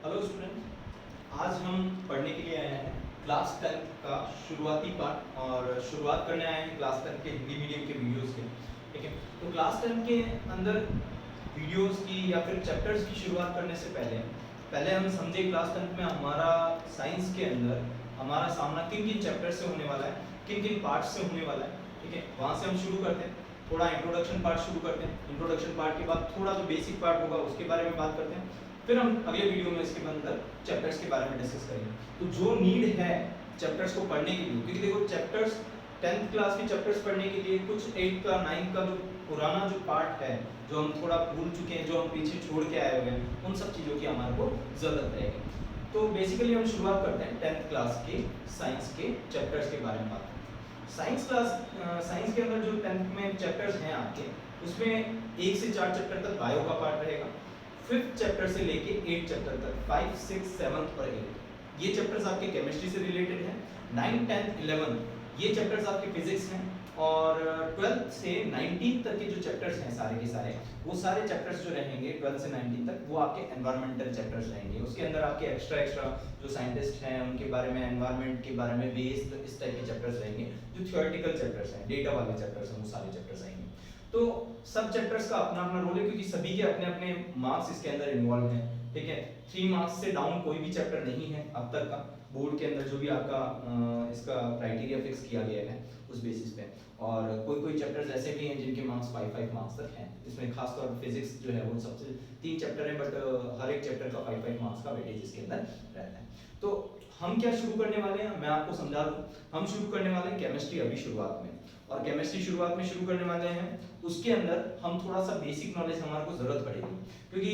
Hello student, आज हम पढ़ने के लिए आए हैं क्लास 10 का शुरुआती पार्ट और शुरुआत करने आए हैं क्लास 10 के हिंदी मीडियम के वीडियोस के। ठीक है, तो क्लास 10 के अंदर वीडियोस की या फिर चैप्टर्स की शुरुआत करने से पहले पहले हम समझे क्लास 10 में हमारा साइंस के अंदर हमारा सामना किन किन चैप्टर से होने वाला है, किन किन पार्ट से होने वाला है। ठीक है, वहाँ से हम शुरू करते हैं। थोड़ा इंट्रोडक्शन पार्ट शुरू करते हैं। इंट्रोडक्शन पार्ट के बाद थोड़ा जो बेसिक पार्ट होगा उसके बारे में बात करते हैं। फिर हम अगले वीडियो में इसके अंदर चैप्टर्स के बारे में डिस्कस करेंगे। तो जो नीड है चैप्टर्स को पढ़ने के लिए, क्योंकि देखो चैप्टर्स 10th क्लास के चैप्टर्स पढ़ने के लिए कुछ 8th का 9th का जो पुराना जो पार्ट है, जो हम थोड़ा भूल चुके हैं, जो हम पीछे छोड़ के आए हुए हैं, उन सब चीज़ों की हमारे को ज़रूरत रहेगी। तो बेसिकली हम शुरुआत करते हैं 10th क्लास के साइंस के चैप्टर्स के बारे में बात करते हैं। साइंस के अंदर जो 10th में चैप्टर्स हैं आपके, उसमें 1 से 4 चैप्टर तक बायो का पार्ट रहेगा। 5th चैप्टर से लेके 8 चैप्टर तक 5, 6, 7 और 8 ये चैप्टर्स आपके केमिस्ट्री से रिलेटेड हैं। 9, 10, 11 ये चैप्टर्स आपके फिजिक्स हैं। और 12th से 19 तक के जो चैप्टर्स हैं सारे के सारे, वो सारे चैप्टर्स जो रहेंगे 12 से 19 तक, वो आपके एनवायरमेंटल चैप्टर्स रहेंगे। उसके अंदर आपके एक्स्ट्रा जो साइंटिस्ट हैं उनके बारे में, एनवायरमेंट के बारे में बेस्ड इस टाइप के चैप्टर्स रहेंगे। जो थियोरेटिकल चैप्टर्स हैं, डेटा वाले चैप्टर्स हैं, वो सारे चैप्टर्स आएंगे। तो सब चैप्टर्स का अपना अपना रोल है, क्योंकि सभी के अपने अपने मार्क्स इसके अंदर इन्वॉल्व हैं। ठीक है, 3 मार्क्स से डाउन कोई भी चैप्टर नहीं है अब तक का। बोर्ड के अंदर जो भी आपका इसका क्राइटेरिया फिक्स किया गया है उस बेसिस पे। और कोई कोई चैप्टर्स ऐसे भी हैं जिनके मार्क्स 5 मार्क्स तक हैं। इसमें खासतौर पर फिजिक्स जो है वो सबसे 3 चैप्टर है, बट हर एक चैप्टर का 5 मार्क्स का वेटेज इसके अंदर रहता है। तो हम क्या शुरू करने वाले हैं, मैं आपको समझा दूं। हम शुरू करने वाले हैं केमिस्ट्री अभी शुरुआत में। और केमिस्ट्री शुरुआत में शुरू करने वाले हैं, उसके अंदर हम थोड़ा सा बेसिक नॉलेज हमारे को जरूरत पड़ेगी, क्योंकि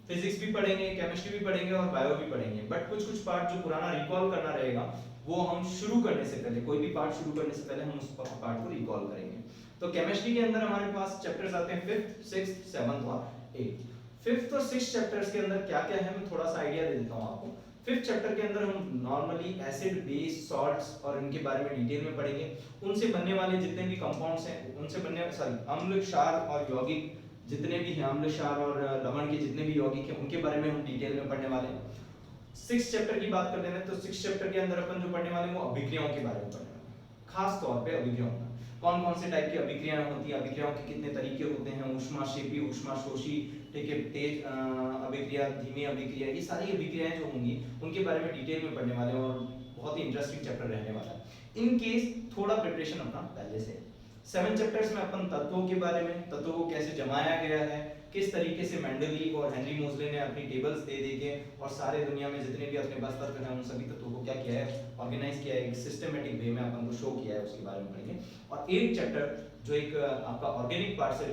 फिजिक्स भी पढ़ेंगे, केमिस्ट्री भी पढ़ेंगे और बायो भी पढ़ेंगे। बट कुछ कुछ पार्ट जो पुराना रिकॉल करना रहेगा, वो हम शुरू करने से पहले, कोई भी पार्ट शुरू करने से पहले हम उस पार्ट को रिकॉल करेंगे। तो केमिस्ट्री के अंदर हमारे पास चैप्टर्स आते हैं 5th, 6th, 7th और 8th। 5th और 6th चैप्टर्स के अंदर क्या क्या है, मैं थोड़ा सा आइडिया दे देता हूँ आपको। 5th चैप्टर के अंदर हम नॉर्मली एसिड, बेस, सॉल्ट्स और इनके बारे में डिटेल में पढ़ेंगे। उनसे बनने वाले जितने भी कंपाउंड्स हैं, उनसे बनने अम्ल, क्षार और यौगिक जितने भी हैं, अम्ल, क्षार और लवण के जितने भी यौगिक हैं, उनके बारे में हम डिटेल में पढ़ने वाले हैं। 6th चैप्टर की बात करते हैं तो 6th चैप्टर के अंदर अपन जो पढ़ने वाले हैं वो अभिक्रियाओं के बारे में पढ़ने वाले हैं। खास तौर पे अभिक्रियाओं का कौन कौन से टाइप की अभिक्रियाएं होती हैं, अभिक्रियाओं के कितने तरीके होते हैं, ऊष्माक्षेपी, ऊष्माशोषी, ठीक है, तेज अभिक्रिया, धीमी अभिक्रिया, ये सारी अभिक्रियाएं जो होंगी उनके बारे में डिटेल में पढ़ने वाले हैं। और बहुत ही इंटरेस्टिंग चैप्टर रहने वाला है। इन केस थोड़ा प्रिपरेशन अपना पहले से। 7 चैप्टर्स में अपन तत्वों के बारे में, तत्वों को कैसे जमाया गया है, किस तरीके से मेंडली और हेनरी मोजले ने अपनी टेबल्स दे के और सारे दुनिया में जितने भी अपने पास तत्व हैं उन सभी तत्वों को क्या किया है, ऑर्गेनाइज किया है, एक सिस्टमेटिक वे में अपन को शो किया है, उसके बारे में पढ़ेंगे। और 8 चैप्टर जो एक आपका ऑर्गेनिक पार्ट से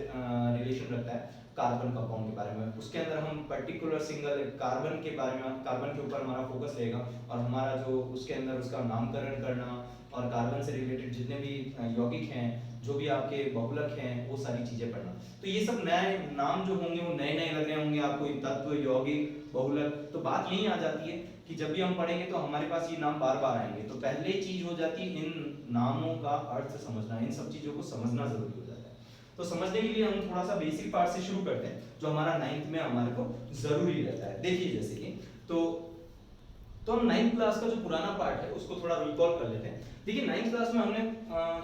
रिलेशन रखता है, कार्बन कंपाउंड के बारे में, उसके अंदर हम पर्टिकुलर सिंगल कार्बन के बारे में, कार्बन के ऊपर हमारा फोकस रहेगा। और हमारा जो उसके अंदर उसका नामकरण करना और कार्बन से रिलेटेड जितने भी यौगिक हैं, जो भी आपके बहुलक हैं, वो सारी चीजें पढ़ना। तो ये सब नए नाम जो होंगे वो नए नए लग रहे होंगे आपको, तत्व, यौगिक, बहुलक। तो बात यही आ जाती है कि जब भी हम पढ़ेंगे तो हमारे पास ये नाम बार बार आएंगे। तो पहले चीज हो जाती है इन नामों का अर्थ समझना, इन सब चीजों को समझना जरूरी हो जाता है। तो समझने के लिए हम थोड़ा सा बेसिक पार्ट से शुरू करते हैं, जो हमारा 9th में हमारे को जरूरी रहता है। देखिए जैसे कि तो हम 9th क्लास का जो पुराना पार्ट है उसको थोड़ा रिकॉल कर लेते हैं। देखिए 9th क्लास में हमने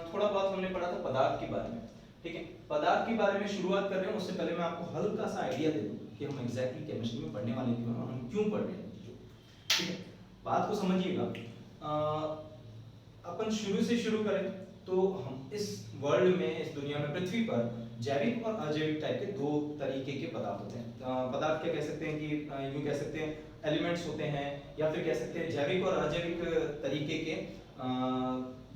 थोड़ा बहुत हमने पढ़ा था पदार्थ के बारे में। ठीक है, पदार्थ के बारे में शुरुआत कर रहे हैं, उससे पहले मैं आपको हल्का सा आइडिया दे दूं कि हम एग्जैक्टली केमिस्ट्री में पढ़ने वाले क्यों हैं, हम क्यों पढ़ रहे हैं। ठीक है, बात को समझिएगा। अपन शुरू से शुरू करें तो हम इस वर्ल्ड में, इस दुनिया में, पृथ्वी पर जैविक और अजैविक टाइप के 2 तरीके के पदार्थ होते हैं। पदार्थ क्या कह सकते हैं कि यूं कह सकते हैं एलिमेंट्स होते हैं, या फिर कह सकते हैं जैविक और अजैविक तरीके के।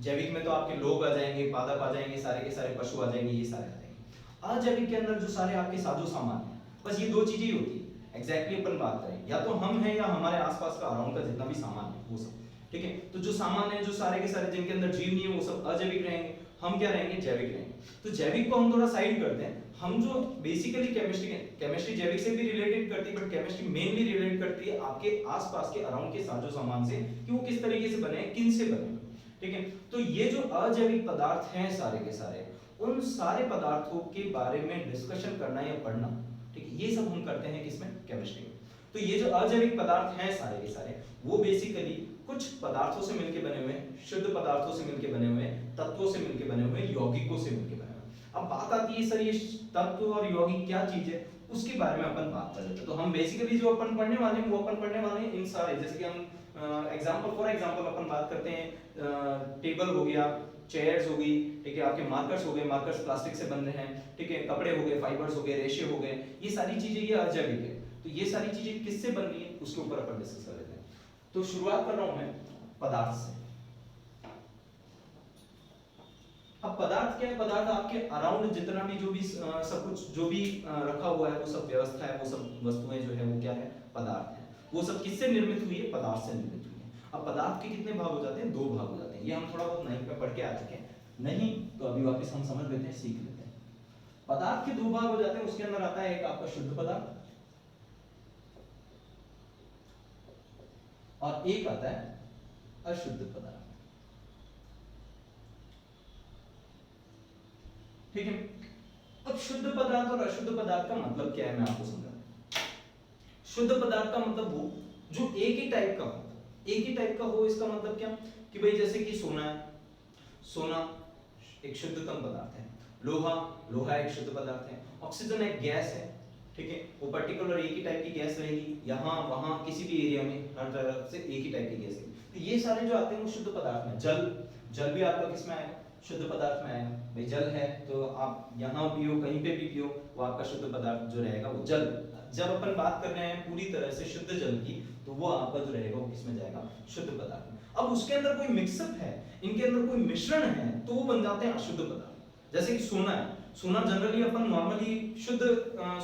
जैविक में तो आपके लोग आ जाएंगे, पादप आ जाएंगे, सारे के सारे पशु आ जाएंगे, ये सारे आ जाएंगे। अजैविक के अंदर जो सारे आपके साजो सामान है, बस ये 2 चीजें ही होती है। एग्जैक्टली अपन बात करें, या तो हम हैं या हमारे आसपास का अराउंड का जितना भी सामान है वो सब। ठीक है, तो जो सामान है, जो सारे के सारे जिनके अंदर जीव नहीं है, वो सब अजैविक रहेंगे। हम क्या रहेंगे, जैविक रहेंगे। तो जैविक को हम थोड़ा साइड करते हैं। हम जो बेसिकली केमिस्ट्री जैविक से भी रिलेटेड करती है, बट केमिस्ट्री मेनली रिलेट करती है आपके आसपास के अराउंड के साजो सामान से, कि वो किस तरीके से बने, किन से बने। ठीक है, तो ये जो अजैविक पदार्थ हैं सारे के सारे, उन सारे पदार्थों के बारे में डिस्कशन करना या पढ़ना, ठीक है, ये सब हम करते हैं किसमें, केमिस्ट्री में। तो ये जो अजैविक पदार्थ हैं सारे के सारे, वो बेसिकली कुछ पदार्थों से मिलके बने हुए हैं, शुद्ध पदार्थों से मिलके बने हुए हैं, तत्वों से मिलके बने हुए हैं, यौगिकों से मिलके बने हुए हैं। अब बात आती है सर ये तत्व और यौगिक क्या चीज है, उसके बारे में अपन बात कर लेते हैं। तो हम बेसिकली जो अपन पढ़ने वाले हैं वो अपन पढ़ने वाले हैं इन सारे, जैसे कि हम एग्जांपल फॉर एग्जांपल अपन बात करते हैं टेबल हो गया, चेयर्स हो गई, ठीक है, आपके मार्कर्स हो गए, मार्कर्स प्लास्टिक से बन रहे हैं, ठीक है, कपड़े हो गए, फाइबर्स हो गए, रेशे हो गए, ये सारी चीजें ये अजैविक है। तो ये सारी चीजें किससे बन रही है उसके ऊपर अपन डिस्कस कर लेते हैं। तो शुरुआत कर रहा हूं मैं पदार्थ से। अब पदार्थ क्या है, पदार्थ आपके अराउंड जितना भी जो भी सब कुछ जो भी रखा हुआ है वो सब व्यवस्था है, वो सब वस्तुएं जो है वो क्या है, पदार्थ है। वो सब किससे निर्मित हुई है, पदार्थ से निर्मित हुई है। अब पदार्थ के कितने भाग हो जाते हैं, 2 भाग हो जाते हैं। ये हम थोड़ा बहुत 9th में पढ़ के आ चुके हैं, नहीं तो अभी वापस हम समझ लेते हैं, सीख लेते हैं। पदार्थ के 2 भाग हो जाते हैं, उसके अंदर आता है एक आपका शुद्ध पदार्थ और एक आता है अशुद्ध पदार्थ, ठीक है। अब शुद्ध पदार्थ और अशुद्ध पदार्थ का मतलब क्या है मैं आपको समझाता हूं। शुद्ध पदार्थ का मतलब वो जो एक ही टाइप का हो, एक ही टाइप का हो, इसका मतलब क्या कि भाई जैसे कि सोना है, सोना एक शुद्धतम पदार्थ है, लोहा, लोहा एक शुद्ध पदार्थ है, ऑक्सीजन एक गैस है, ठीक है, वो पर्टिकुलर एक ही टाइप की गैस रहेगी, यहाँ वहां किसी भी एरिया में हर तरफ से एक ही टाइप की गैस है। तो ये सारे जो आते हैं वो शुद्ध पदार्थ में। जल, जल भी आपका किस में आएगा, शुद्ध पदार्थ में आएगा। भाई जल है तो आप यहाँ पियो, कहीं पे भी पियो, वो आपका शुद्ध पदार्थ जो रहेगा वो जल। जब अपन बात कर रहे हैं पूरी तरह से शुद्ध जल की, तो वो आपका जो रहेगा वो किसमें जाएगा, शुद्ध पदार्थ में। अब उसके अंदर कोई मिक्सअप है, इनके अंदर कोई मिश्रण है, तो वो बन जाते हैं अशुद्ध पदार्थ। जैसे कि सोना है, सोना जनरली अपन नॉर्मली शुद्ध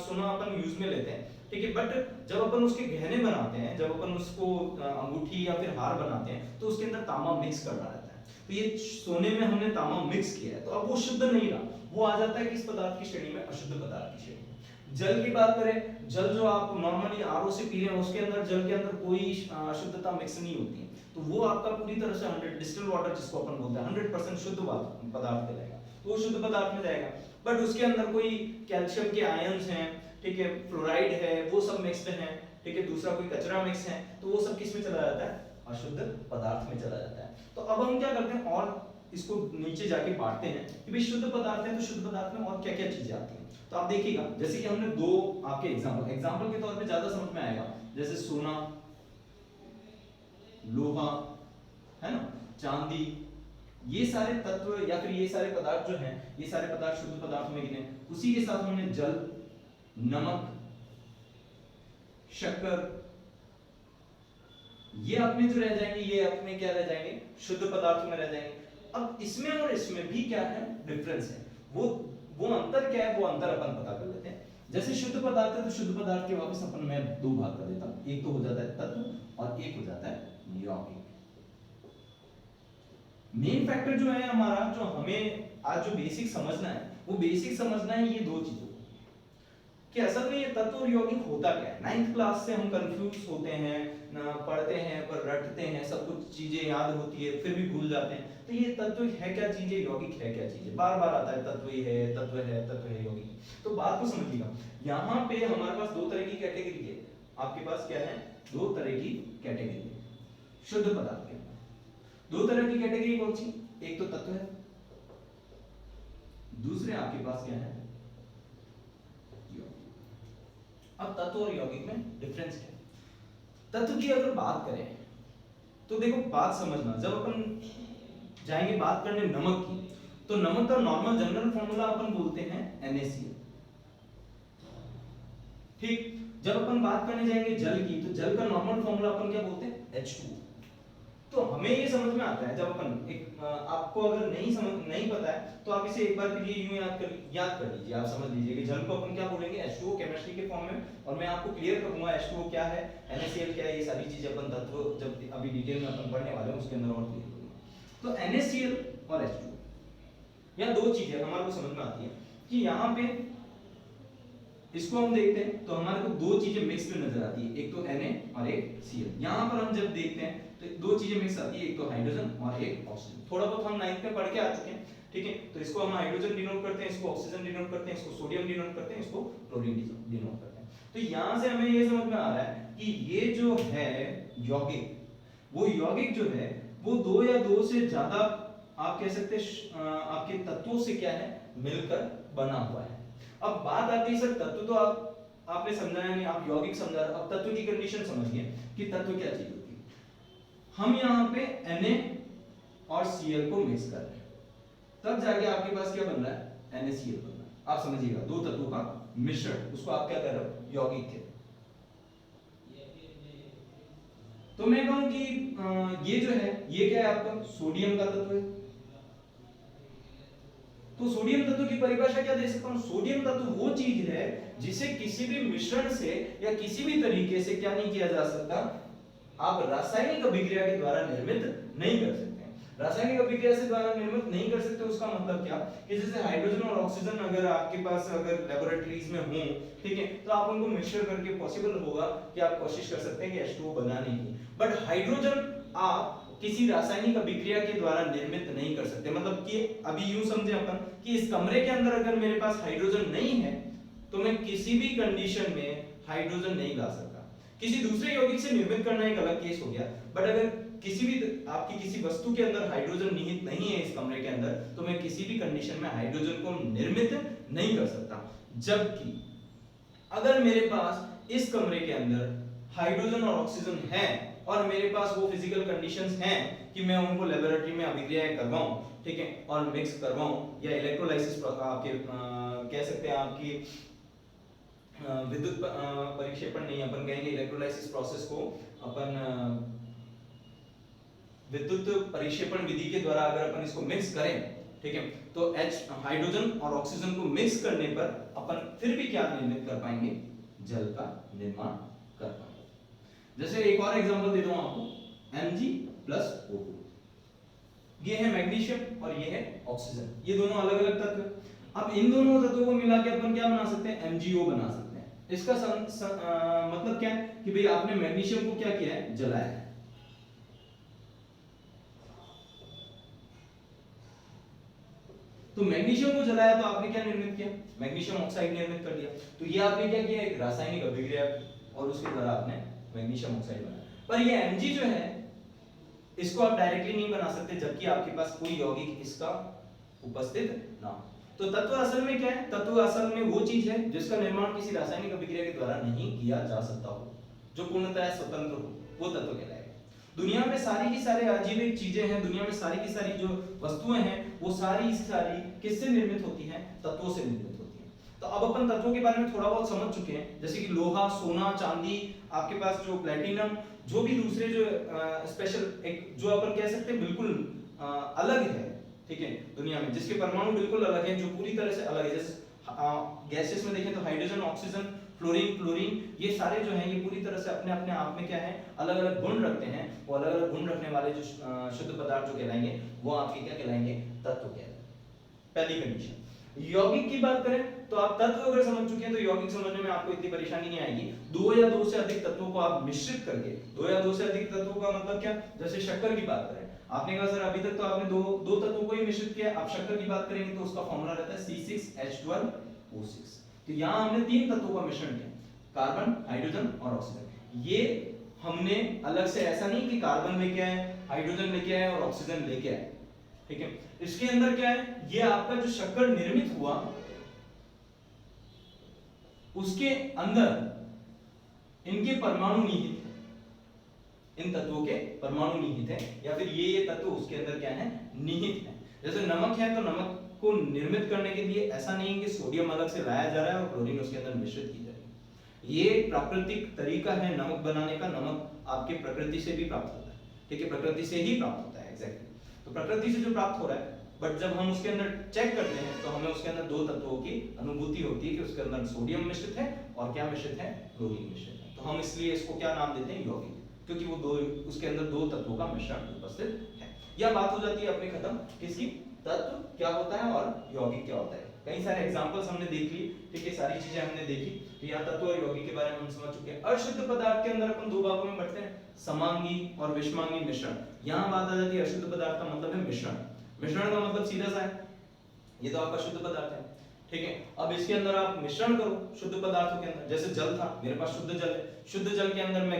सोना अपन यूज में लेते हैं, ठीक है, बट जब अपन उसके गहने बनाते हैं, जब अपन उसको अंगूठी या फिर हार बनाते हैं, तो उसके अंदर तांबा मिक्स करना रहता है। तो ये सोने में हमने तांबा मिक्स किया है, तो अब वो शुद्ध नहीं रहा, वो आ जाता है किस पदार्थ की श्रेणी में, अशुद्ध पदार्थ की श्रेणी में। जल की बात करें, जल जो आप नॉर्मली आरओ से पी रहे हैं, उसके अंदर, जल के अंदर कोई अशुद्धता मिक्स नहीं होती है, तो वो आपका पूरी तरह से 100 डिस्टिल वाटर जिसको अपन बोलते हैं 100% शुद्ध पदार्थ कहलाएगा, तो वो शुद्ध पदार्थ में जाएगा। बट उसके अंदर कोई कैल्शियम के आयंस हैं, ठीक है, फ्लोराइड है, वो सब मिक्स्ड हैं, ठीक है, दूसरा कोई कचरा मिक्स है, तो वो सब किस में चला जाता है, अशुद्ध पदार्थ में चला जाता है। तो अब हम क्या करते हैं, और इसको नीचे जाके बांटते हैं कि भाई शुद्ध पदार्थ है तो शुद्ध पदार्थ में और क्या क्या चीजें आती हैं। तो आप देखिएगा, जैसे कि हमने 2 आपके एग्जांपल के तौर पे ज्यादा समझ में आएगा, जैसे सोना, लोहा, है ना, चांदी, ये सारे तत्व या फिर ये सारे पदार्थ जो हैं, ये सारे पदार्थ शुद्ध पदार्थ में गिने। उसी के साथ हमने जल, नमक, शक्कर, ये अपने जो रह जाएंगे, ये अपने क्या रह जाएंगे, शुद्ध पदार्थों में रह जाएंगे। अब इसमें और इसमें भी क्या है, डिफरेंस है। वो अंतर क्या है, वो अंतर अपन पता कर लेते हैं। जैसे शुद्ध पदार्थ है तो शुद्ध पदार्थ के वापस अपन मैं 2 भाग कर देता हूं, एक तो हो जाता है तत्व और एक हो जाता है यौगिक। मेन फैक्टर जो है हमारा, जो हमें आज जो बेसिक समझना है, वो बेसिक समझना है ये 2 चीजों कि असल में ये तत्व और यौगिक होता क्या है। 9th क्लास से हम कंफ्यूज होते हैं, पढ़ते हैं पर रटते हैं, सब कुछ चीजें याद होती है फिर भी भूल जाते हैं। तो ये तत्व है क्या चीज है, यौगिक है क्या चीज है, बार बार आता है तत्व है, तत्व है, तत्व है, यौगिक। तो बात को समझिएगा, यहाँ पे हमारे पास 2 तरह की कैटेगरी है। आपके पास क्या है, 2 तरह की कैटेगरी है शुद्ध पदार्थ के। 2 तरह की कैटेगरी कौन सी, एक तो तत्व है, दूसरे आपके पास क्या है, अब तत्व और यौगिक में डिफरेंस क्या है। तत्व की अगर बात करें तो देखो, बात समझना, जब अपन जाएंगे बात करने नमक की, तो नमक का नॉर्मल जनरल फॉर्मूला अपन बोलते हैं NaCl, ठीक। जब अपन बात करने जाएंगे जल की, तो जल का नॉर्मल फॉर्मूला अपन क्या बोलते हैं, H2O। तो हमें ये समझ में आता है, जब अपन एक आपको अगर नहीं पता है तो आप इसे एक बार के लिए यूं याद कर लीजिए, आप समझ लीजिए कि जल को अपन क्या बोलेंगे, H2O केमिस्ट्री के फॉर्म में। और मैं आपको क्लियर करूंगा H2O क्या है, NaCl क्या है, ये सारी चीजें अपन तत्व जब अभी डिटेल में अपन पढ़ने वाले हैं उसके अंदर और क्लियर करूंगा। तो NaCl और H2O, यह 2 चीजें हमारे को समझ में आती है कि यहाँ पे इसको हम देखते हैं तो हमारे को 2 चीजें मिक्स में नजर आती है, एक तो Na और एक Cl। यहाँ पर हम जब देखते हैं तो 2 चीजें मिक्स आती है, एक तो हाइड्रोजन और एक ऑक्सीजन। थोड़ा बहुत हम 9th में पढ़ के आ चुके हैं, ठीक है। तो इसको हम हाइड्रोजन डिनोट करते हैं, इसको ऑक्सीजन डिनोट करते हैं, इसको सोडियम डिनोट करते हैं, इसको क्लोरीन डिनोट करते हैं। तो यहां से हमें ये समझ में आ रहा है कि ये जो है यौगिक, वो यौगिक जो है वो दो या दो से ज्यादा आप कह सकते हैं आपके तत्वों से क्या है, मिलकर बना हुआ है। अब बात आती है सर तत्व तो आपने समझाया नहीं, आप यौगिक समझा रहे, अब तत्व की कंडीशन समझिए कि तत्व क्या चीज होती है। हम यहाँ पे Na और Cl को मिक्स कर रहे हैं, तब जाके आपके पास क्या बन रहा है, NaCl बन रहा है। आप समझिएगा, दो तत्वों का मिश्रण, उसको आप क्या कर रहे हो, यौगिक के। तो मैं कहूं कि ये जो है ये क्या है आपका सोडियम का तत्व है। तो सोडियम तत्व की परिभाषा क्या दे सकता हूं, सोडियम तत्व वो चीज है जिसे किसी भी मिश्रण से या किसी भी तरीके से क्या नहीं किया जा सकता, आप रासायनिक अभिक्रिया के द्वारा निर्मित नहीं कर सकते। रासायनिक अभिक्रिया से द्वारा निर्मित नहीं कर सकते, उसका मतलब क्या कि जैसे हाइड्रोजन और ऑक्सीजन अगर आपके पास अगर लेबोरेटरीज में हो, ठीक है, तो आप उनको मिक्सचर करके पॉसिबल होगा कि आप कोशिश कर सकते हैं कि H2O बनाने की, बट हाइड्रोजन आप किसी रासायनिक अभिक्रिया के द्वारा निर्मित नहीं कर सकते। मतलब कि अभी यूं समझे अपन कि इस कमरे के अंदर अगर मेरे पास हाइड्रोजन नहीं है तो मैं किसी भी कंडीशन में हाइड्रोजन नहीं ला सकता। किसी दूसरे यौगिक से निर्मित करना एक अलग केस हो गया, बट अगर किसी भी आपकी किसी वस्तु के अंदर हाइड्रोजन निहित नहीं है इस कमरे के अंदर, तो मैं किसी भी कंडीशन में हाइड्रोजन को निर्मित नहीं कर सकता। जबकि अगर मेरे पास इस कमरे के अंदर हाइड्रोजन और ऑक्सीजन है और मेरे पास वो फिजिकल कंडीशंस हैं कि मैं उनको लेबोरेटरी में अभिक्रियाएं करवाऊं, ठीक है, और मिक्स करवाऊं या इलेक्ट्रोलाइसिस आपके कह सकते हैं आपकी विद्युत परिक्षेपण नहीं, अपन कहेंगे इलेक्ट्रोलाइसिस प्रोसेस को अपन विद्युत परिक्षेपण विधि के द्वारा अगर अपन इसको मिक्स करें, ठीक है, तो H हाइड्रोजन और ऑक्सीजन को मिक्स करने पर अपन फिर भी क्या निर्मित कर पाएंगे, जल का निर्माण कर पाएंगे। जैसे एक और एग्जांपल दे दूं आपको, Mg+O2, ये है मैग्नीशियम और ये है ऑक्सीजन, ये दोनों अलग अलग तत्व हैं। अब इन दोनों तत्वों को मिला के अपन क्या बना सकते हैं, MgO बना सकते हैं। इसका मतलब क्या है कि भाई आपने मैग्नीशियम को क्या किया है, जलाया है। तो मैग्नीशियम को जलाया तो आपने क्या निर्मित किया, मैग्नीशियम ऑक्साइड निर्मित कर दिया। तो ये आपने क्या किया, एक रासायनिक अभिक्रिया की और उसके द्वारा आपने मैग्नीशियम ऑक्साइड बनाया। पर ये Mg जो है इसको आप डायरेक्टली नहीं बना सकते जबकि आपके पास कोई यौगिक इसका उपस्थित ना हो। तो तत्व असल में क्या है, तत्व असल में वो चीज है जिसका निर्माण किसी रासायनिक अभिक्रिया के द्वारा नहीं किया जा सकता हो, जो पूर्णतः स्वतंत्र हो, वो तत्व कहलाएगा। दुनिया में सारी की सारी अजीब चीजें हैं, दुनिया में सारी की सारी जो वस्तुएं हैं वो सारी किससे निर्मित होती हैं, तत्वों से निर्मित होती हैं। तो अब अपन तत्वों के बारे में थोड़ा बहुत समझ चुके हैं, जैसे कि लोहा, सोना, चांदी, आपके पास जो प्लेटिनम, जो भी दूसरे जो स्पेशल एक जो अपन कह सकते हैं बिल्कुल अलग है, ठीक है, दुनिया में जिसके परमाणु बिल्कुल अलग हैं, जो पूरी तरह से अलग है। जैसे गैसेस में देखें तो हाइड्रोजन, ऑक्सीजन, फ्लोरीन, क्लोरीन, ये सारे जो हैं ये पूरी तरह से अपने अपने आप में क्या है, अलग अलग गुण रखते हैं। वो अलग अलग गुण रखने वाले जो शुद्ध पदार्थ जो कहलाएंगे वो आपके क्या कहलाएंगे, तत्व कहलाएंगे। पहली कंडीशन। यौगिक की बात करें तो आप तत्व अगर समझ चुके हैं तो यौगिक समझने में आपको इतनी परेशानी नहीं आएगी। दो या दो से अधिक तत्वों को आप मिश्रित करके, दो या दो से अधिक तत्वों का मतलब क्या, जैसे शक्कर की बात करें, आपने कहा सर अभी तक तो आपने दो तत्वों को ही मिश्रित किया, आप शक्कर की बात करेंगे तो उसका फॉर्मूला रहता है C6H12O6। तो यहाँ हमने तीन तत्वों का मिश्रण किया, कार्बन, हाइड्रोजन और ऑक्सीजन। ये हमने अलग से ऐसा नहीं कि कार्बन लेके आए, हाइड्रोजन लेके आए और ऑक्सीजन लेके आए, ठीक है। इसके अंदर क्या है, ये आपका जो शक्कर निर्मित हुआ उसके अंदर इनके परमाणु निहित है, इन तत्वों के परमाणु निहित है, या फिर ये तत्व उसके अंदर क्या है, निहित है। जैसे नमक है तो नमक को निर्मित करने के लिए ऐसा नहीं कि सोडियम अलग से लाया जा रहा है और क्लोरीन उसके अंदर मिश्रित की जा रही है। ये प्राकृतिक तरीका है नमक बनाने का, नमक आपके प्रकृति से भी प्राप्त होता है, ठीक है, प्रकृति से ही प्राप्त होता है एग्जैक्टली। तो प्रकृति से जो प्राप्त हो रहा है, बट जब हम उसके अंदर चेक करते हैं तो हमें उसके अंदर दो तत्वों की अनुभूति होती है कि उसके अंदर सोडियम मिश्रित है और क्या मिश्रित है, क्लोरीन मिश्रित है। तो हम इसलिए इसको क्या नाम देते हैं, यौगिक, क्योंकि वो दो उसके अंदर दो तत्वों का मिश्रण उपस्थित है। यह बात हो जाती है अपनी खत्म किसकी, तत्व क्या होता है और यौगिक क्या होता है। कई सारे एग्जांपल्स हमने देख लिए, ठीक है, सारी चीजें हमने देखी। तो यहाँ तत्व और यौगिक के बारे में हम समझ चुके हैं। अशुद्ध पदार्थ के अंदर अपन दो भागों में बढ़ते हैं, समांगी और विषमांगी मिश्रण। यहाँ बात आ जाती है अशुद्ध पदार्थ का मतलब है मिश्रण। मिश्रण का मतलब सीधा सा है, ये तो आपका शुद्ध पदार्थ है, ठीक है। अब इसके अंदर आप मिश्रण करो शुद्ध पदार्थों के अंदर, जैसे जल था, मेरे पास शुद्ध जल है, शुद्ध जल के अंदर मैं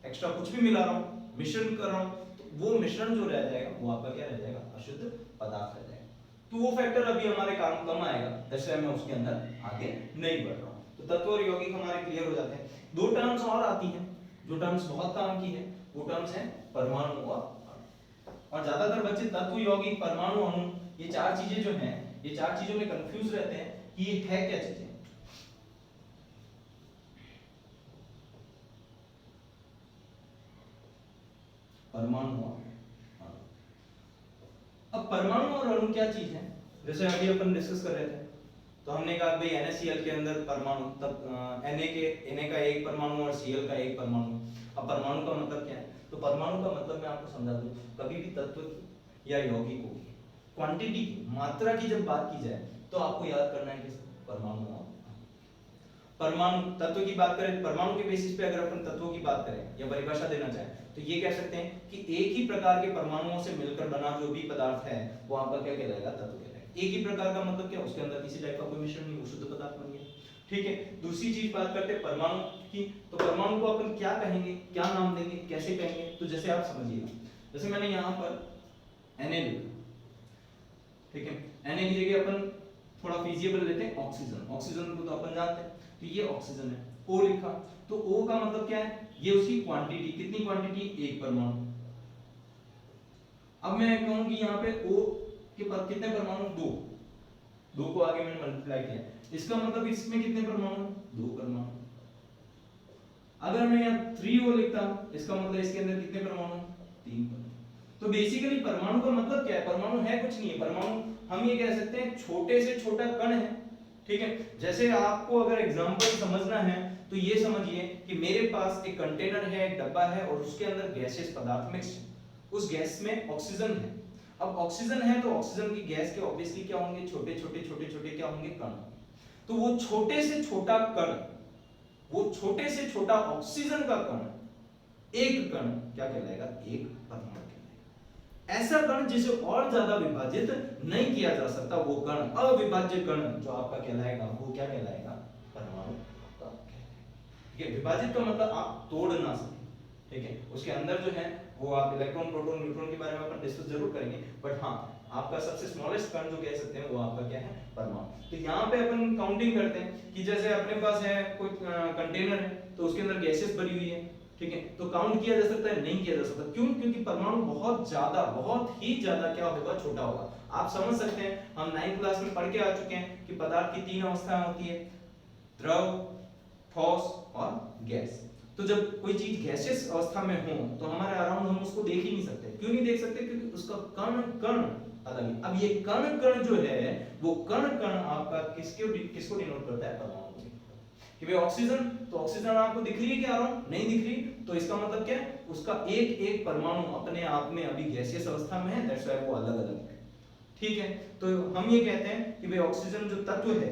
एक्स्ट्रा कुछ भी मिला रहा हूँ, मिश्रण कर रहा हूँ, तो वो मिश्रण जो रह जाएगा वो आपका क्या रह जाएगा, अशुद्ध पदार्थ रह जाएगा। तो वो फैक्टर अभी हमारे काम कम आएगा, जैसे मैं उसके अंदर आगे नहीं बढ़ रहा हूँ। तो तत्व और यौगिक हमारे क्लियर हो जाते हैं। दो टर्म्स और आती हैं जो टर्म्स बहुत काम की है, वो टर्म्स है परमाणु और अणु। और ज्यादातर बच्चे तत्व, यौगिक, परमाणु, अणु, ये चार चीजें जो हैं, ये चार चीजों में कंफ्यूज रहते हैं कि ये है क्या चीजें। परमाणु और अणु। अब परमाणु और अणु क्या चीज है, जैसे अभी अपन डिस्कस कर रहे थे, तो हमने कहा भाई NaCl के अंदर परमाणु, तब Na का एक परमाणु और Cl का एक परमाणु। अब परमाणु का मतलब क्या है, तो परमाणु का मतलब मैं आपको समझा दूं, कभी भी तत्व की या यौगिकों की क्वांटिटी की, मात्रा की जब बात की जाए तो आपको याद करना है किस, परमाणु और परमाणु। तत्व की बात करें, परमाणु के बेसिस पे अगर अपन तत्वों की बात करें या परिभाषा देना चाहें तो ये कह सकते हैं कि एक ही प्रकार के परमाणुओं से मिलकर बना जो भी पदार्थ है वो आपका क्या कहलाएगा, तत्व कहलाएगा। एक ही प्रकार का मतलब क्या, उसके अंदर किसी टाइप का कोई मिश्रण नहीं, वो शुद्ध पदार्थ बन गया। ठीक है। दूसरी चीज बात करते हैं परमाणु की, तो परमाणु को अपन क्या कहेंगे, क्या नाम देंगे, कैसे कहेंगे, तो जैसे आप समझिएगा, जैसे मैंने यहाँ पर Na लिखा, ठीक है, Na की जगह अपन थोड़ा फिजिबल लेते हैं ऑक्सीजन, ऑक्सीजन को तो अपन जानते हैं, तो ये ऑक्सीजन है। O लिखा, तो O का मतलब क्या है, ये उसकी क्वांटिटी, कितनी क्वांटिटी, एक परमाणु। अब मैं कहूं कि यहाँ पे O के पास कितने परमाणु, दो को आगे मैंने मल्टीप्लाई किया, इसका मतलब इसमें कितने परमाणु, दो परमाणु। अगर मैं यहाँ 3O लिखता हूं, इसका मतलब इसके अंदर कितने परमाणु, तीन परमाणु। तो बेसिकली परमाणु का मतलब क्या है, परमाणु है कुछ नहीं है, परमाणु हम ये कह सकते हैं छोटे से छोटा कण है। ठीक है। जैसे आपको अगर एग्जांपल समझना है तो ये समझिए कि मेरे पास एक कंटेनर है, एक डब्बा है और उसके अंदर गैसेस पदार्थ मिक्स है, उस गैस में ऑक्सीजन है। अब ऑक्सीजन है तो ऑक्सीजन की गैस के ऑब्वियसली क्या होंगे, छोटे छोटे क्या होंगे, कण। तो वो छोटे से छोटा कण, वो छोटे से छोटा ऑक्सीजन का कण, एक कण क्या कहलाएगा, एक परमाणु कहलाएगा। ऐसा कण जिसे और ज्यादा विभाजित नहीं किया जा सकता, वो कण, अविभाज्य कण जो आपका कहलाएगा, वो क्या कहलाएगा, परमाणु का कहलाएगा। ठीक है। विभाजित का मतलब आप तोड़ ना सके। ठीक है। उसके अंदर जो है वो आप इलेक्ट्रॉन, प्रोटॉन, न्यूट्रॉन के बारे में अपन डिस्कस जरूर करेंगे, बट हाँ आपका सबसे स्मॉलेस्ट कण जो कह सकते हैं वो आपका क्या है, परमाणु। तो यहाँ पे अपन काउंटिंग करते हैं कि जैसे अपने पास है कोई कंटेनर है तो उसके अंदर गैसेस भरी हुई है। ठीक है। तो काउंट किया जा सकता है, नहीं किया जा सकता, क्यों, क्योंकि परमाणु बहुत ही ज्यादा क्या होगा, छोटा होगा। आप समझ सकते हैं, हम 9th क्लास में पढ़ के आ चुके हैं कि पदार्थ की तीन अवस्थाएं होती है, द्रव, ठोस और गैस। तो जब कोई चीज गैसियस अवस्था में हो तो हमारे अराउंड हम उसको देख ही नहीं सकते। क्यों नहीं देख सकते, क्योंकि उसका कण कण अलग है। अब ये कण कण जो है वो कण कण आपका किसको डिनोट करता है, परमाणु को। कि भाई ऑक्सीजन, तो ऑक्सीजन आपको दिख रही है क्या अराउंड, नहीं दिख रही, तो इसका मतलब क्या है, उसका एक एक परमाणु अपने आप में अभी गैसियस अवस्था में है, दैट्स व्हाई वो अलग अलग है। ठीक है। तो हम ये कहते हैं कि भाई ऑक्सीजन जो तत्व है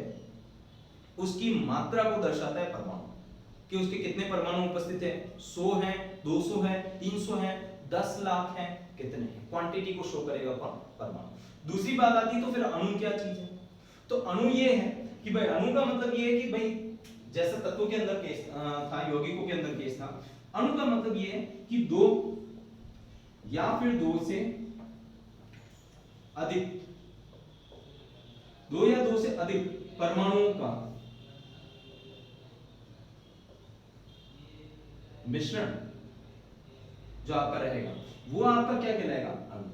उसकी मात्रा को दर्शाता है परमाणु, कि उसके कितने परमाणु उपस्थित है, 100 है, 200 है, 300 है, 10 लाख है, कितने हैं, क्वांटिटी को शो करेगा परमाणु। दूसरी बात आती है तो फिर अणु क्या चीज है, तो अणु ये है कि भाई अणु का मतलब ये है कि भाई जैसा तत्वों के अंदर केस था, यौगिकों के अंदर केस था, अणु का मतलब ये है कि दो या फिर दो से अधिक, दो या दो से अधिक परमाणुओं का मिश्रण जो आपका रहेगा वो आपका क्या कहलाएगा, अणु।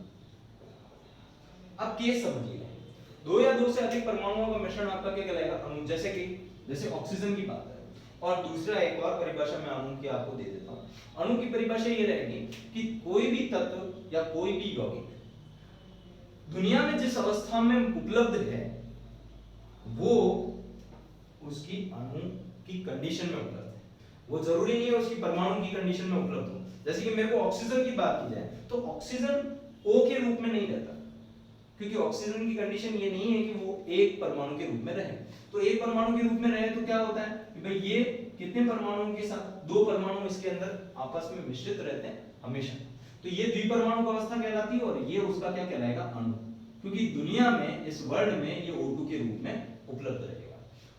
अब केस समझिएगा, दो या दो से अधिक परमाणुओं का मिश्रण आपका क्या कहलाएगा, अणु। जैसे ऑक्सीजन की बात है। और दूसरा एक और परिभाषा मैं अणु की आपको दे देता हूं। अणु की परिभाषा ये रहेगी कि कोई भी तत्व या कोई भी यौगिक दुनिया में जिस अवस्था में उपलब्ध है वो उसकी अणु की कंडीशन में उपलब्ध है। वो जरूरी नहीं है उसकी परमाणु की कंडीशन में उपलब्ध हो। जैसे कि मेरे को ऑक्सीजन की बात की जाए तो ऑक्सीजन O के रूप में नहीं रहता, क्योंकि ऑक्सीजन की कंडीशन ये नहीं है कि वो एक परमाणु के रूप में रहे। तो एक परमाणु के रूप में रहे तो क्या होता है कि भाई ये कितने परमाणुओं के साथ, दो परमाणु इसके अंदर आपस में मिश्रित रहते हैं हमेशा, तो ये द्विपरमाणु अवस्था कहलाती है और ये उसका क्या कहलाएगा, अणु। क्योंकि दुनिया में, इस वर्ल्ड में ये O2 के रूप में उपलब्ध है।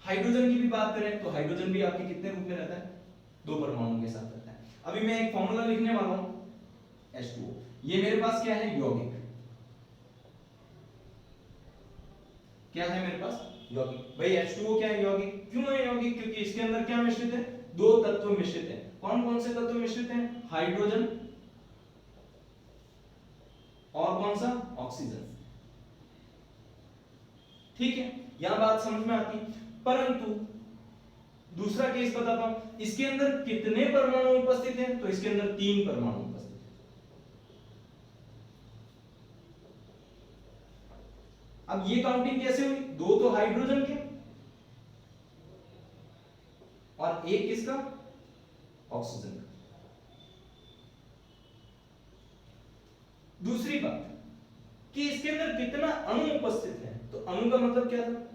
हाइड्रोजन की भी बात करें तो हाइड्रोजन भी आपके कितने रूप में रहता है, 2 परमाणुओं के साथ रहता है। अभी मैं एक फॉर्मूला लिखने वाला हूं H2O, ये मेरे पास क्या है, यौगिक, क्या है मेरे पास, यौगिक। भाई H2O क्या है, यौगिक। क्यों है यौगिक, क्योंकि इसके अंदर क्या मिश्रित है, 2 तत्व मिश्रित हैं। कौन कौन से तत्व मिश्रित हैं, हाइड्रोजन और कौन सा, ऑक्सीजन। ठीक है, यहां बात समझ में आती है। परंतु दूसरा केस बताता हूं, इसके अंदर कितने परमाणु उपस्थित हैं, तो इसके अंदर 3 परमाणु उपस्थित हैं। अब ये काउंटिंग कैसे हुई, 2 तो हाइड्रोजन के और 1 किसका, ऑक्सीजन का। दूसरी बात कि इसके अंदर कितना अणु उपस्थित है, तो अणु का मतलब क्या था,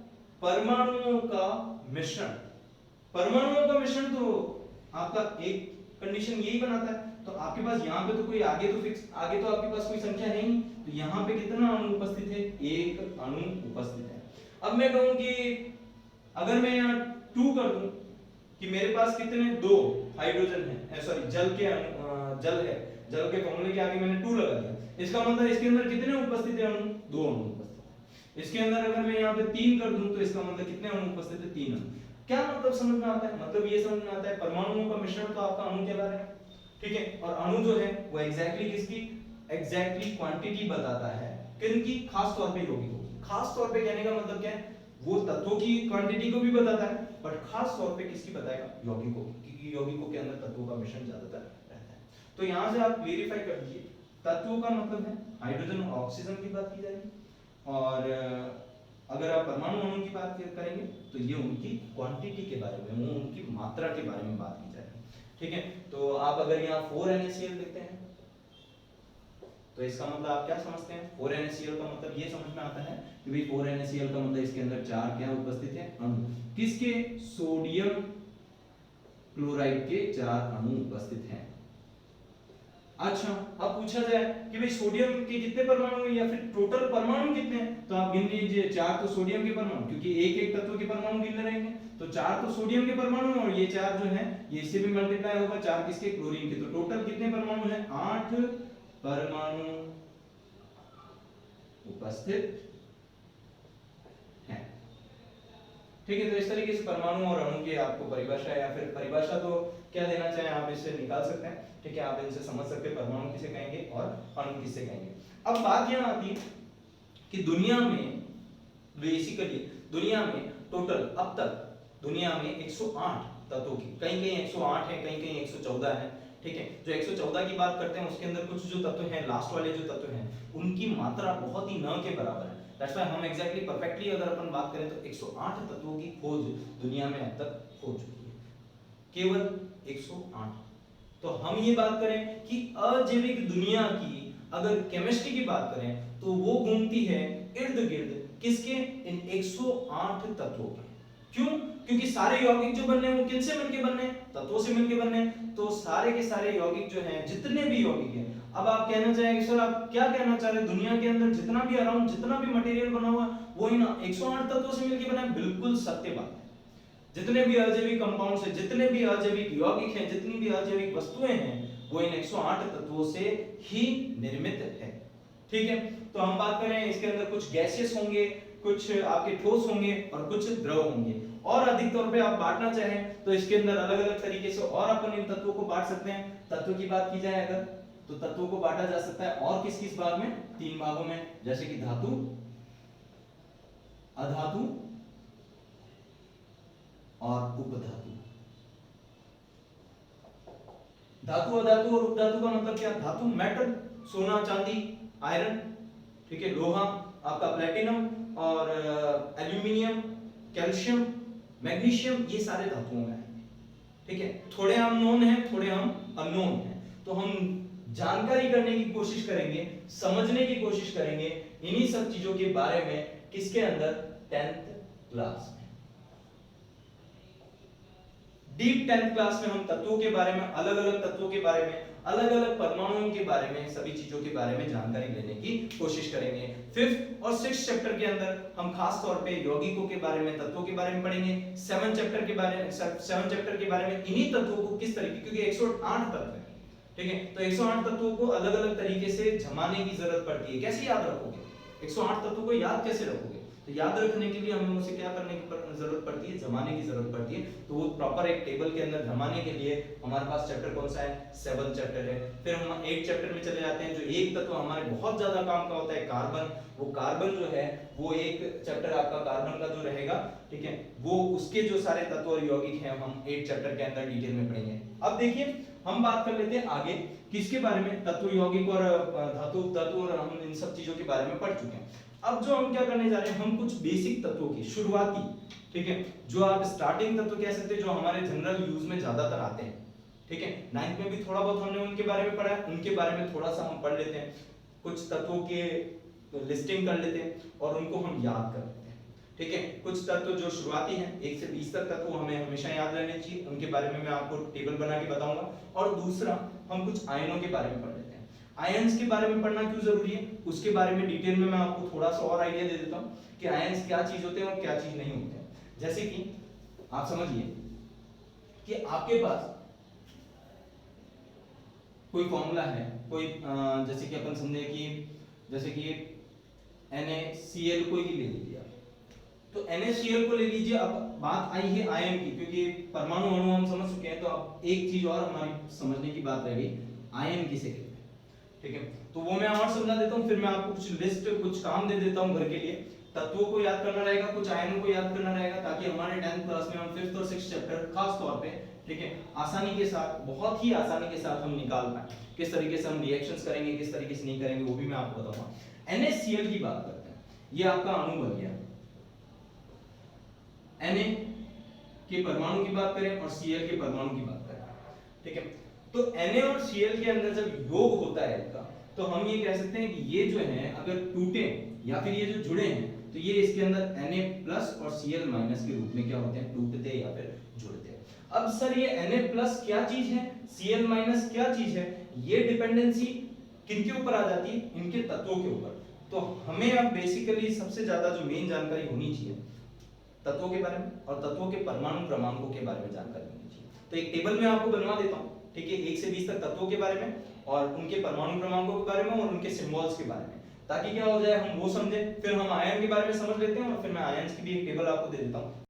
परमाणुओं का मिश्रण। परमाणुओं का मिश्रण तो आपका एक कंडीशन यही बनाता है। तो आपके पास यहाँ पे तो कोई आगे तो फिक्स, आगे तो आपके पास कोई संख्या है नहीं, तो यहाँ पे कितना अणु उपस्थित है, 1 अणु उपस्थित है। अब मैं कहूं कि अगर मैं यहाँ 2 कर दूं कि मेरे पास कितने, 2 हाइड्रोजन है, सॉरी जल के जल है, जल के फॉर्मूले के आगे मैंने 2 लगा दिया, इसका मतलब इसके अंदर कितने उपस्थित है अणु, 2 अणु उपस्थित है। इसके अंदर अगर मैं यहाँ पे 3 कर दूं तो इसका मतलब कितने अणु उपस्थित है, 3 अणु। क्या मतलब समझ में आता है, मतलब ये समझ में आता है परमाणुओं का मिश्रण तो आपका अणु कहला रहा है। ठीक है, और अणु जो है वो एग्जैक्टली किसकी, एग्जैक्टली क्वांटिटी बताता है, किनकी, खास तौर पे यौगिकों की। खास तौर पे कहने का मतलब क्या है, वो तत्वों की क्वांटिटी को भी बताता है, बट खास तौर पे किसकी बताएगा, यौगिकों की, क्योंकि यौगिकों के अंदर तत्वों का मिश्रण ज्यादातर रहता है। तो यहां से आप वेरीफाई कर दीजिए, तत्वों का मतलब है हाइड्रोजन और ऑक्सीजन की बात की जाएगी, और अगर आप परमाणु अणु की बात करेंगे तो ये उनकी क्वांटिटी के बारे में, वो उनकी मात्रा के बारे में बात की जाएगी। ठीक है, तो आप अगर यहाँ 4NaCl लिखते हैं तो इसका मतलब आप क्या समझते हैं, 4NaCl का मतलब ये समझ में आता है कि भाई 4NaCl का मतलब इसके अंदर 4 क्या उपस्थित है, अणु। किसके, सोडियम क्लोराइड के 4 अणु उपस्थित हैं। अच्छा, अब पूछा जाए कि भाई सोडियम के कितने परमाणु हैं या फिर टोटल परमाणु कितने हैं, तो आप गिन लीजिए, 4 तो सोडियम के परमाणु, क्योंकि एक एक तत्व के परमाणु गिनने रहेंगे, तो 4 तो सोडियम के परमाणु और ये 4 जो है ये इससे भी मल्टीप्लाई होगा, 4 किसके, क्लोरीन के। तो टोटल कितने परमाणु हैं, 8 परमाणु उपस्थित हैं। ठीक है, तो इस तरीके से परमाणु और अणु की आपको परिभाषा या फिर परिभाषा तो क्या देना चाहें आप इससे निकाल सकते हैं। ठीक है, आप इनसे समझ सकते हैं परमाणु किसे कहेंगे और अणु किसे कहेंगे। अब बात यहां आती है कि दुनिया में बेसिकली दुनिया में टोटल अब तक दुनिया में 108 तत्वों की, कहीं कहीं 108 है, कहीं कहीं 114 है। ठीक है, जो 114 की बात करते हैं उसके अंदर कुछ जो तत्व हैं, लास्ट वाले जो तत्व हैं उनकी मात्रा बहुत ही न के बराबर है। दैट्स व्हाई हम एग्जैक्टली परफेक्टली अगर अपन बात करें तो 108 तत्वों की खोज दुनिया में अब तक हो चुकी है, केवल 108। तो हम ये बात करें कि अजैविक दुनिया की अगर केमिस्ट्री की बात करें तो वो घूमती है इर्द गिर्द किसके, इन 108 तत्वों के। क्यों, क्योंकि सारे यौगिक जो बनने हैं वो किनसे मिलके बनने हैं, तत्वों से मिलके बनने हैं। तो सारे के सारे यौगिक जो हैं, जितने भी यौगिक हैं, अब आप कहना चाहेंगे सर आप क्या कहना चाह रहे हैं, दुनिया के अंदर जितना भी अराउंड जितना भी मटेरियल बना हुआ है वो इन 108 तत्वों से मिलके बना है। बिल्कुल सत्य बात है। जितने भी अजैविक कंपाउंड्स हैं, जितने भी अजैविक यौगिक हैं, जितनी भी अजैविक वस्तुएं हैं वो इन 108 तत्वों से ही निर्मित है। ठीक है, तो हम बात करें इसके अंदर कुछ गैसियस होंगे, कुछ आपके ठोस होंगे और कुछ द्रव होंगे। और अधिक तौर पे आप बांटना चाहें तो इसके अंदर अलग अलग तरीके से और अपन इन तत्वों को बांट सकते हैं। तत्व की बात की जाए अगर तो तत्वों को बांटा जा सकता है और किस किस भाग में, 3 भागों में, जैसे कि धातु, अधातु और उपधातु। धातु, अधातु और उपधातु का मतलब क्या, धातु मेटल, सोना चांदी आयरन, ठीक है, लोहा आपका प्लेटिनम और एल्यूमिनियम, कैल्शियम, मैग्नीशियम, ये सारे धातुओं में आएंगे। ठीक है, थोड़े हम नोन हैं, थोड़े हम अननोन हैं, तो हम जानकारी करने की कोशिश करेंगे, समझने की कोशिश करेंगे इन्हीं सब चीजों के बारे में किसके अंदर, 10th क्लास में। डीप 10th क्लास में हम तत्वों के बारे में, अलग अलग तत्वों के बारे में, अलग अलग परमाणुओं के बारे में, सभी चीजों के बारे में जानकारी लेने की कोशिश करेंगे। 5th और 6th चैप्टर के अंदर हम खास तौर पे यौगिकों के बारे में, तत्वों के बारे में पढ़ेंगे। 7 चैप्टर के बारे में इन्हीं तत्वों को किस तरीके, क्योंकि 108 तत्व है, ठीक है, तो 108 तत्वों को अलग अलग तरीके से जमाने की जरूरत पड़ती है। कैसे याद रखोगे 108 तत्वों को, याद कैसे रखोगे? तो याद रखने के लिए हमें उसे क्या करने की जरूरत पड़ती है, जमाने की जरूरत पड़ती है। तो वो प्रॉपर एक टेबल के अंदर जमाने के लिए हमारे पास चैप्टर कौन सा है, 7 चैप्टर है। फिर हम 8 चैप्टर में चले जाते हैं, जो एक तत्व हमारे बहुत ज्यादा काम का होता है, कार्बन। वो कार्बन जो है वो एक चैप्टर आपका कार्बन का जो रहेगा, ठीक है, वो उसके जो सारे तत्व और यौगिक हैं हम 8 चैप्टर के अंदर डिटेल में पढ़ेंगे। अब देखिए हम बात कर लेते हैं आगे किसके बारे में, तत्व, यौगिक और धातु और हम इन सब चीजों के बारे में पढ़ चुके हैं। अब जो हम क्या करने जा रहे हैं, हम कुछ बेसिक तत्वों की शुरुआती, ठीक है, जो आप स्टार्टिंग तत्व कह सकते हैं, जो हमारे जनरल यूज में ज्यादातर आते हैं, ठीक है। 9th में भी थोड़ा बहुत हमने उनके बारे में पढ़ा है, उनके बारे में थोड़ा सा हम पढ़ लेते हैं, कुछ तत्वों के लिस्टिंग कर लेते हैं और उनको हम याद कर लेते हैं, ठीक है। कुछ तत्व जो शुरुआती हैं 1 से 20 तक तत्व हमें हमेशा याद रहने चाहिए, उनके बारे में मैं आपको टेबल बना के बताऊंगा। और दूसरा हम कुछ आयनों के बारे में पढ़ लेते हैं। आयंस के बारे में पढ़ना क्यों जरूरी है, उसके बारे में डिटेल में मैं आपको थोड़ा सा और आइडिया दे देता हूं कि आयंस क्या चीज होते हैं और क्या चीज नहीं होते हैं। जैसे कि आप समझिए कि आपके पास कोई फॉर्मूला है, कोई जैसे कि अपन समझे कि जैसे कि NaCl को ही ले लीजिए आप, तो NaCl को ले लीजिए। अब बात आई है आयन की, क्योंकि परमाणु अणु हम समझ चुके हैं, तो अब एक चीज और हमारी समझने की बात रह गई, आयन किसे कहते हैं, ठीक है। तो वो मैं और समझा देता हूं, फिर मैं आपको कुछ लिस्ट, कुछ काम दे देता हूं घर के लिए। तत्वों को याद करना रहेगा, कुछ आयनों को याद करना रहेगा, ताकि हमारे 10th क्लास में हम 5th और 6th चैप्टर खास तौर पे, ठीक है, आसानी के साथ, बहुत ही आसानी के साथ हम निकाल पाए। किस तरीके से हम रिएक्शंस करेंगे, किस तरीके से नहीं करेंगे, वो भी मैं आपको बताऊंगा। NaCl की बात करते हैं, ये आपका अणु बन गया। Na के परमाणु की बात करें और Cl के परमाणु की बात करें, ठीक है, तो Na और Cl के अंदर जब योग होता है इनका, तो हम ये कह सकते हैं कि ये जो है अगर टूटे या फिर ये जो जुड़े हैं, तो ये इसके अंदर Na प्लस और Cl माइनस के रूप में क्या होते हैं, टूटते या फिर जुड़ते हैं। अब सर ये Na प्लस क्या चीज है, Cl माइनस क्या चीज है, ये डिपेंडेंसी किनके ऊपर आ जाती है, इनके तत्वों के ऊपर। तो हमें अब बेसिकली सबसे ज्यादा जो मेन जानकारी होनी चाहिए तत्वों के बारे में और तत्वों के परमाणु क्रमांकों के बारे में जानकारी होनी चाहिए। तो एक टेबल में आपको बनवा देता हूं, ठीक है, 1 से 20 तक तत्वों के बारे में और उनके परमाणु क्रमांकों के बारे में और उनके सिंबल्स के बारे में, ताकि क्या हो जाए हम वो समझें। फिर हम आयन के बारे में समझ लेते हैं और फिर मैं आयंस की भी एक टेबल आपको दे देता हूं।